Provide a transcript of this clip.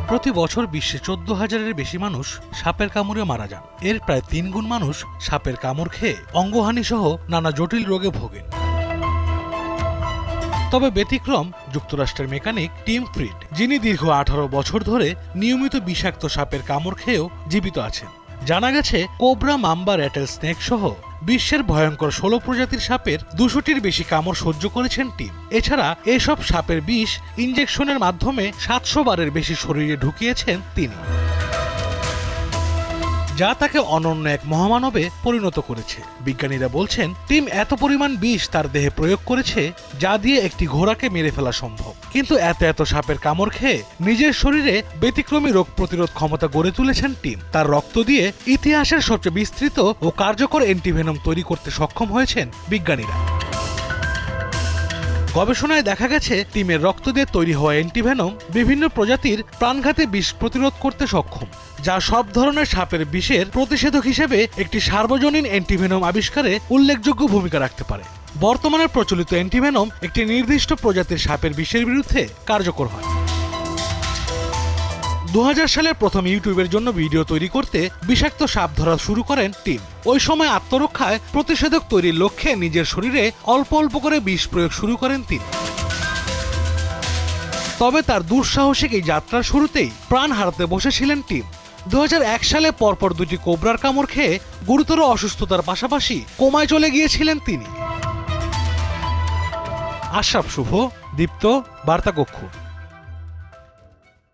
প্রতি বছর বিশ্বে 14,000-এর বেশি মানুষ সাপের কামড়ে মারা যান। এর প্রায় 3 গুণ মানুষ সাপের কামড় খেয়ে অঙ্গহানি সহ নানা জটিল রোগে ভোগেন। তবে ব্যতিক্রম যুক্তরাষ্ট্রের মেকানিক টিম ফ্রিড, যিনি দীর্ঘ 18 বছর ধরে নিয়মিত বিষাক্ত সাপের কামড় খেয়েও জীবিত আছেন। জানা গেছে কোবরা, মাম্বা, র্যাটেল স্নেক সহ বিশ্বের ভয়ঙ্কর 16 প্রজাতির সাপের 200টির বেশি কামড় সহ্য করেছেন টিম। এছাড়া এসব সাপের বিষ ইনজেকশনের মাধ্যমে 700 বারের বেশি শরীরে ঢুকিয়েছেন তিনি, যা তাকে অনন্য এক মহামানবে পরিণত করেছে। বিজ্ঞানীরা বলছেন টিম এত পরিমাণ বিষ তার দেহে প্রয়োগ করেছে যা দিয়ে একটি ঘোড়াকে মেরে ফেলা সম্ভব। কিন্তু এত সাপের কামড় খেয়ে নিজের শরীরে ব্যতিক্রমী রোগ প্রতিরোধ ক্ষমতা গড়ে তুলেছেন টিম। তার রক্ত দিয়ে ইতিহাসের সবচেয়ে বিস্তৃত ও কার্যকর অ্যান্টিভেনম তৈরি করতে সক্ষম হয়েছেন বিজ্ঞানীরা। গবেষণায় দেখা গেছে টিমের রক্ত দিয়ে তৈরি হওয়া অ্যান্টিভেনম বিভিন্ন প্রজাতির প্রাণঘাতী বিষ প্রতিরোধ করতে সক্ষম, যা সব ধরনের সাপের বিষের প্রতিষেধক হিসেবে একটি সার্বজনীন অ্যান্টিভেনম আবিষ্কারে উল্লেখযোগ্য ভূমিকা রাখতে পারে। বর্তমানে প্রচলিত অ্যান্টিভেনম একটি নির্দিষ্ট প্রজাতির সাপের বিষের বিরুদ্ধে কার্যকর হয়। 2000 সালে প্রথম ইউটিউবের জন্য ভিডিও তৈরি করতে বিষাক্ত সাপ ধরা শুরু করেন টিম। ওই সময় আত্মরক্ষায় প্রতিষেধক তৈরির লক্ষ্যে নিজের শরীরে অল্প অল্প করে বিষ প্রয়োগ শুরু করেন তিনি। তবে তার দুঃসাহসিক এই যাত্রার শুরুতেই প্রাণ হারাতে বসেছিলেন টিম। 2001 সালে পরপর 2টি কোবরার কামড় খেয়ে গুরুতর অসুস্থতার পাশাপাশি কোমায় চলে গিয়েছিলেন তিনি। আশরাফ শুভ, দীপ্ত, বার্তা কক্ষ।